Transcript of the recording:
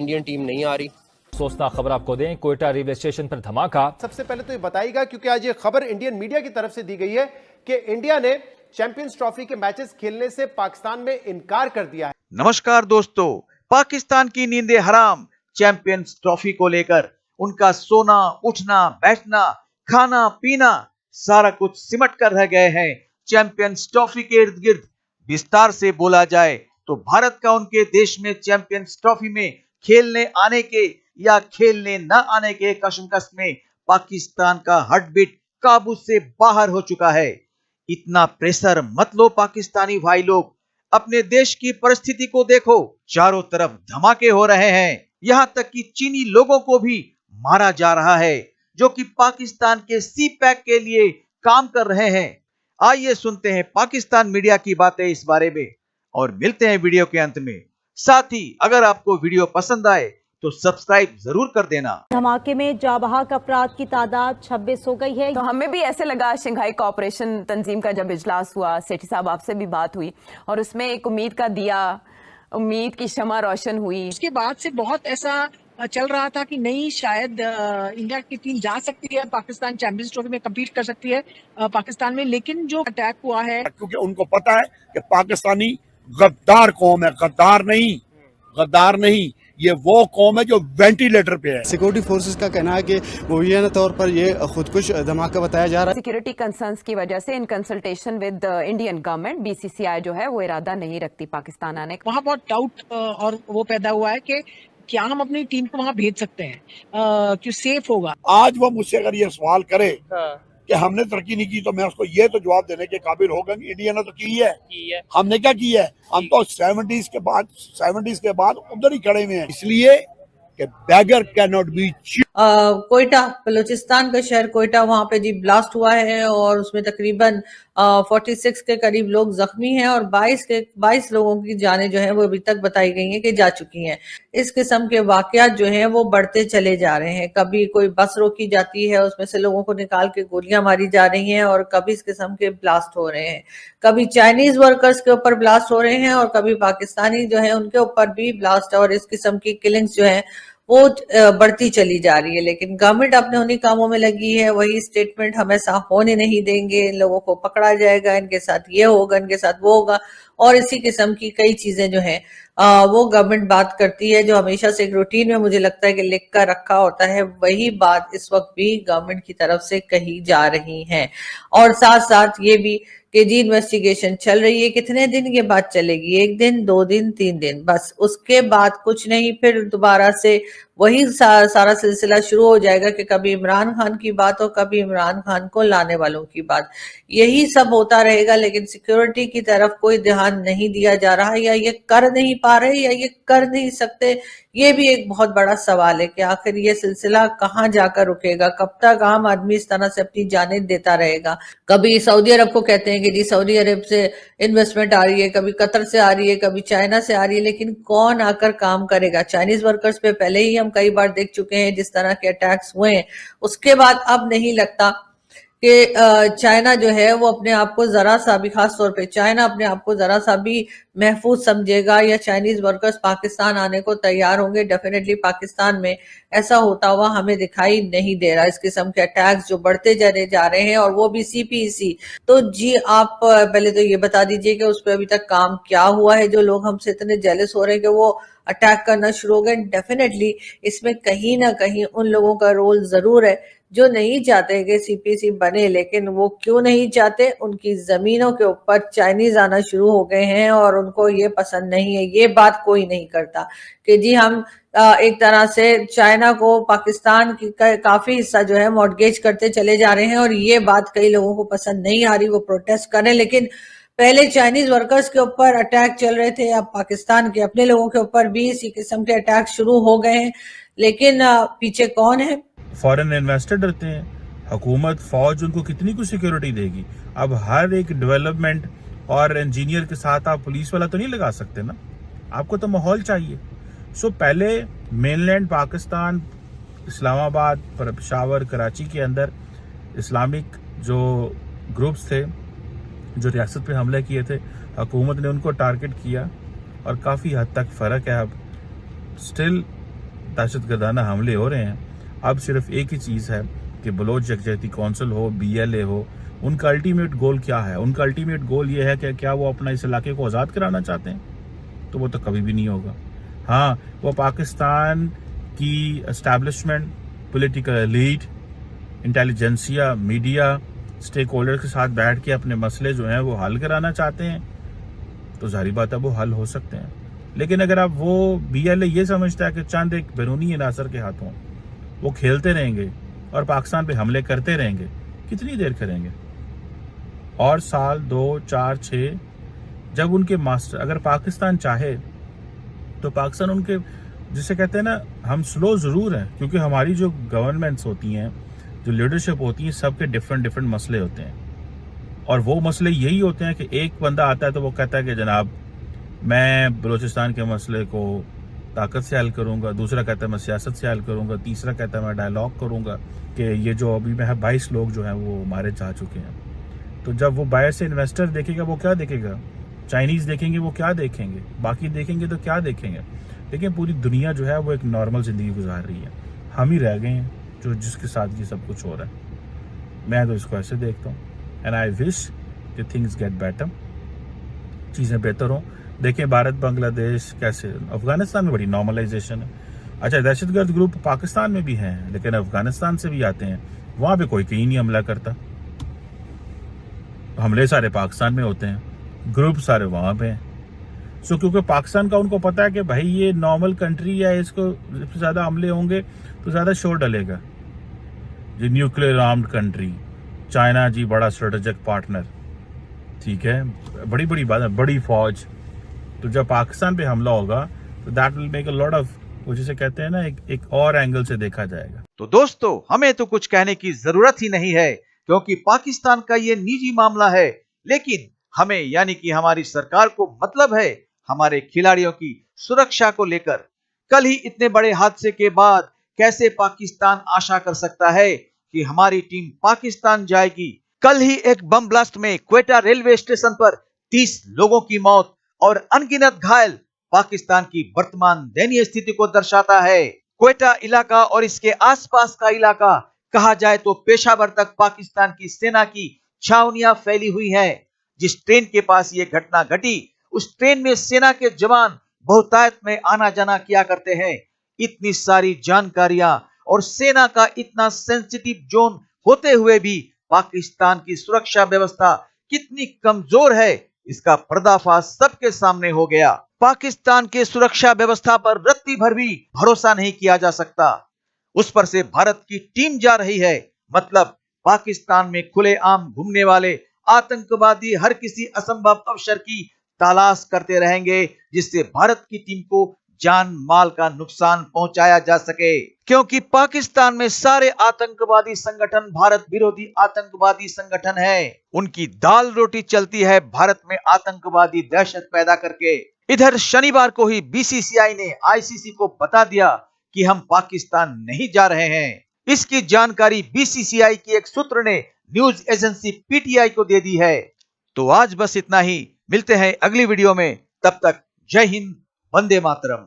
Indian team नहीं आ रही। सोचना खबर आपको दें, कोयटा रेलवे स्टेशन पर धमाका। सबसे पहले तो ये बताइएगा, क्योंकि आज ये खबर इंडियन मीडिया की तरफ से दी गई है कि इंडिया ने चैंपियंस ट्रॉफी के मैचेस खेलने से पाकिस्तान में इनकार कर दिया है। नमस्कार दोस्तों, पाकिस्तान की नींदें हराम चैंपियंस ट्रॉफी को लेकर। उनका सोना, उठना, बैठना, खाना, पीना सारा कुछ सिमट कर रह गए हैं चैंपियंस ट्रॉफी के इर्द गिर्द। विस्तार से बोला जाए तो भारत का उनके देश में चैंपियंस ट्रॉफी में खेलने आने के या खेलने न आने के कशमकश में पाकिस्तान का हार्ट बीट काबू से बाहर हो चुका है। इतना प्रेशर मत लो पाकिस्तानी भाई लोग, अपने देश की परिस्थिति को देखो। चारों तरफ धमाके हो रहे हैं, यहाँ तक कि चीनी लोगों को भी मारा जा रहा है जो कि पाकिस्तान के सी पैक के लिए काम कर रहे हैं। आइए सुनते हैं पाकिस्तान मीडिया की बातें इस बारे में और मिलते हैं वीडियो के अंत में। साथ ही अगर आपको वीडियो पसंद आए तो सब्सक्राइब जरूर कर देना। धमाके में जाबहाक अफराद की तादाद 26 हो गई है। तो हमें भी ऐसे लगा, शंघाई कोऑपरेशन तंजीम का जब इजलास हुआ, सेठी साहब आपसे भी बात हुई और उसमें एक उम्मीद का दिया, उम्मीद की शमा रोशन हुई। उसके बाद से बहुत ऐसा चल रहा था कि नहीं, शायद इंडिया की टीम जा सकती है, पाकिस्तान चैंपियंस ट्रॉफी में कम्पीट कर सकती है पाकिस्तान में। लेकिन जो अटैक हुआ है, क्योंकि उनको पता है कि पाकिस्तानी गद्दार कौम है, गद्दार नहीं, ये वो कौम है जो वेंटिलेटर पे है। सिक्योरिटी फोर्सेस का कहना है कि मुबैना तौर पर ये खुदकुश धमाका बताया जा रहा है। सिक्योरिटी कंसर्न्स की वजह से in consultation with Indian government BCCI जो है वो इरादा नहीं रखती पाकिस्तान आने का। वहाँ बहुत डाउट और वो पैदा हुआ है कि क्या हम अपनी टीम को वहाँ भेज सकते हैं, क्यों सेफ होगा। आज वो मुझसे अगर ये सवाल करे कि हमने तरक्की नहीं की, तो मैं उसको ये तो जवाब देने के काबिल हो गए, इंडिया ने तो की है। हमने क्या किया है? हम तो 70s के बाद उधर ही खड़े हुए हैं, इसलिए कि beggar can not be cheap. Quetta, Balochistan का शहर कोयटा, वहां पे जी ब्लास्ट हुआ है और उसमें तकरीबन 46 के करीब लोग जख्मी हैं और 22 लोगों की जानें जो हैं वो अभी तक बताई गई हैं कि जा चुकी हैं। इस किस्म के वाकयात जो हैं वो बढ़ते चले जा रहे हैं। कभी कोई बस रोकी जाती है, उसमें से लोगों को निकाल के गोलियां मारी जा रही हैं और कभी इस किस्म के ब्लास्ट हो रहे हैं। कभी चाइनीज वर्कर्स के ऊपर ब्लास्ट हो रहे हैं और कभी पाकिस्तानी जो है उनके ऊपर भी ब्लास्ट और इस किस्म की किलिंग्स जो है वो बढ़ती चली जा रही है। लेकिन गवर्नमेंट अपने उन्हीं कामों में लगी है, वही स्टेटमेंट हमेशा होने नहीं देंगे, इन लोगों को पकड़ा जाएगा, इनके साथ ये होगा, इनके साथ वो होगा और इसी किस्म की कई चीजें जो हैं वो गवर्नमेंट बात करती है, जो हमेशा से एक रूटीन में मुझे लगता है कि लिख कर रखा होता है। वही बात इस वक्त भी गवर्नमेंट की तरफ से कही जा रही है और साथ साथ ये भी कि जी इन्वेस्टिगेशन चल रही है। कितने दिन के बाद चलेगी? 1 दिन, 2 दिन, 3 दिन, बस उसके बाद कुछ नहीं। फिर दोबारा से वही सारा सिलसिला शुरू हो जाएगा कि कभी इमरान खान की बात हो, कभी इमरान खान को लाने वालों की बात, यही सब होता रहेगा। लेकिन सिक्योरिटी की तरफ कोई ध्यान नहीं दिया जा रहा, या ये कर नहीं पा रहे या ये कर नहीं सकते। ये भी एक बहुत बड़ा सवाल है कि आखिर ये सिलसिला कहाँ जाकर रुकेगा, कब तक आम आदमी इस तरह से अपनी जानें देता रहेगा। कभी सऊदी अरब को कहते हैं कि जी सऊदी अरब से इन्वेस्टमेंट आ रही है, कभी कतर से आ रही है, कभी चाइना से आ रही है, लेकिन कौन आकर काम करेगा? चाइनीज वर्कर्स पे पहले ही हम कई बार देख चुके हैं जिस तरह के अटैक्स हुए हैं। उसके बाद अब नहीं लगता कि चाइना जो है वो अपने आप को जरा सा भी, खास तौर पे चाइना अपने आप को जरा सा भी महफूज समझेगा या चाइनीज वर्कर्स पाकिस्तान आने को तैयार होंगे। डेफिनेटली पाकिस्तान में ऐसा होता हुआ हमें दिखाई नहीं दे रहा। इस किस्म के अटैक्स जो बढ़ते चले जा रहे हैं और वो भी सीपीसी। तो जी आप पहले तो ये बता दीजिए कि उस पर अभी तक काम क्या हुआ है, जो लोग हमसे इतने जेलस हो रहे हैं कि वो अटैक करना शुरू हो गए। डेफिनेटली इसमें कहीं ना कहीं उन लोगों का रोल जरूर है जो नहीं चाहते कि सीपीसी बने। लेकिन वो क्यों नहीं चाहते? उनकी जमीनों के ऊपर चाइनीज आना शुरू हो गए हैं और उनको ये पसंद नहीं है। ये बात कोई नहीं करता कि जी हम एक तरह से चाइना को पाकिस्तान की काफी हिस्सा जो है मॉर्गेज करते चले जा रहे हैं और ये बात कई लोगों को पसंद नहीं आ रही, वो प्रोटेस्ट करें। लेकिन पहले चाइनीज वर्कर्स के ऊपर अटैक चल रहे थे, अब पाकिस्तान के अपने लोगों के ऊपर भी इसी किस्म के अटैक शुरू हो गए हैं। लेकिन पीछे कौन है? फॉरेन इन्वेस्टर डरते हैं, हुकूमत फौज उनको कितनी कुछ सिक्योरिटी देगी। अब हर एक डेवलपमेंट और इंजीनियर के साथ आप पुलिस वाला तो नहीं लगा सकते ना, आपको तो माहौल चाहिए। सो पहले मेनलैंड पाकिस्तान, इस्लामाबाद, पेशावर, कराची के अंदर इस्लामिक जो ग्रुप्स थे जो रियासत पे हमले किए थे, हुकूमत ने उनको टारगेट किया और काफ़ी हद तक फ़र्क है। अब स्टिल दहशतगर्दाना हमले हो रहे हैं, अब सिर्फ एक ही चीज़ है कि बलोच यकजहती कौंसिल हो, BLA हो, उनका अल्टीमेट गोल क्या है? उनका अल्टीमेट गोल ये है कि क्या वो अपना इस इलाके को आज़ाद कराना चाहते हैं? तो वो तो कभी भी नहीं होगा। हाँ, वो पाकिस्तान की establishment, political elite, intelligentsia, media, stakeholder के साथ बैठ के अपने मसले जो हैं वो हल कराना चाहते हैं, तो जाहिर बात है वो हल हो सकते हैं। लेकिन अगर आप वो BLA ये समझता है कि चंद एक बैरूनी अनासर के हाथों वो खेलते रहेंगे और पाकिस्तान पे हमले करते रहेंगे, कितनी देर करेंगे? और साल 2, 4, 6 जब उनके मास्टर, अगर पाकिस्तान चाहे तो पाकिस्तान उनके, जिसे कहते हैं ना, हम स्लो ज़रूर हैं क्योंकि हमारी जो गवर्नमेंट्स होती हैं, जो लीडरशिप होती है, सबके डिफरेंट मसले होते हैं। और वो मसले यही होते हैं कि एक बंदा आता है तो वो कहता है कि जनाब मैं बलूचिस्तान के मसले को ताकत से हल करूंगा, दूसरा कहता है मैं सियासत से हल करूंगा, तीसरा कहता है मैं डायलॉग करूंगा कि ये जो अभी में 22 लोग जो हैं वो मारे जा चुके हैं। तो जब वो बाहर से इन्वेस्टर देखेगा वो क्या देखेगा? चाइनीज़ देखेंगे वो क्या देखेंगे? बाकी देखेंगे तो क्या देखेंगे? लेकिन पूरी दुनिया जो है वो एक नॉर्मल ज़िंदगी गुजार रही है, हम ही रह गए हैं जो जिसके साथ ये सब कुछ हो रहा है। मैं तो इसको ऐसे देखता हूँ एंड आई विश कि थिंग्स गेट बेटर, चीज़ें बेहतर हों। देखें भारत बांग्लादेश कैसे, अफगानिस्तान में बड़ी नॉर्मलाइजेशन है। अच्छा, दहशतगर्द ग्रुप पाकिस्तान में भी हैं लेकिन अफगानिस्तान से भी आते हैं, वहाँ पे कोई कहीं नहीं हमला करता। हमले सारे पाकिस्तान में होते हैं, ग्रुप सारे वहाँ पे हैं। सो क्योंकि पाकिस्तान का उनको पता है कि भाई ये नॉर्मल कंट्री है, इसको ज़्यादा हमले होंगे तो ज़्यादा शोर डलेगा। ये न्यूक्लियर आर्म्ड कंट्री, चाइना जी बड़ा स्ट्रेटेजिक पार्टनर, ठीक है, बड़ी बड़ी बात है, बड़ी फौज। तो जब पाकिस्तान पे हमला होगा तो that will make a lot of, वो जिसे कहते हैं ना, एक और एंगल से देखा जाएगा। तो दोस्तों, हमें तो कुछ कहने की जरूरत ही नहीं है क्योंकि पाकिस्तान का ये निजी मामला है, लेकिन हमें यानी कि हमारी सरकार को मतलब है हमारे खिलाड़ियों की सुरक्षा को लेकर। कल ही इतने बड़े हादसे के बाद कैसे पाकिस्तान आशा कर सकता है कि हमारी टीम पाकिस्तान जाएगी? कल ही एक बम ब्लास्ट में क्वेटा रेलवे स्टेशन पर 30 लोगों की मौत और अनगिनत घायल पाकिस्तान की वर्तमान दयनीय स्थिति को दर्शाता है। क्वेटा इलाका और इसके आसपास का इलाका, कहा जाए तो पेशावर तक पाकिस्तान की सेना की छावनियां फैली हुई हैं। जिस ट्रेन के पास ये घटना घटी, उस ट्रेन में सेना के जवान बहुतायत में आना जाना किया करते हैं। इतनी सारी जानकारियां और सेना का इतना सेंसिटिव जोन होते हुए भी पाकिस्तान की सुरक्षा व्यवस्था कितनी कमजोर है, इसका पर्दाफाश सबके सामने हो गया। पाकिस्तान के सुरक्षा व्यवस्था पर रत्ती भर भी भरोसा नहीं किया जा सकता। उस पर से भारत की टीम जा रही है, मतलब पाकिस्तान में खुलेआम घूमने वाले आतंकवादी हर किसी असंभव अवसर की तलाश करते रहेंगे जिससे भारत की टीम को जान माल का नुकसान पहुंचाया जा सके। क्योंकि पाकिस्तान में सारे आतंकवादी संगठन भारत विरोधी आतंकवादी संगठन है। उनकी दाल रोटी चलती है भारत में आतंकवादी दहशत पैदा करके। इधर शनिवार को ही BCCI ने ICC को बता दिया कि हम पाकिस्तान नहीं जा रहे हैं। इसकी जानकारी BCCI की एक सूत्र ने न्यूज एजेंसी PTI को दे दी है। तो आज बस इतना ही, मिलते हैं अगली वीडियो में, तब तक जय हिंद, वंदे मातरम।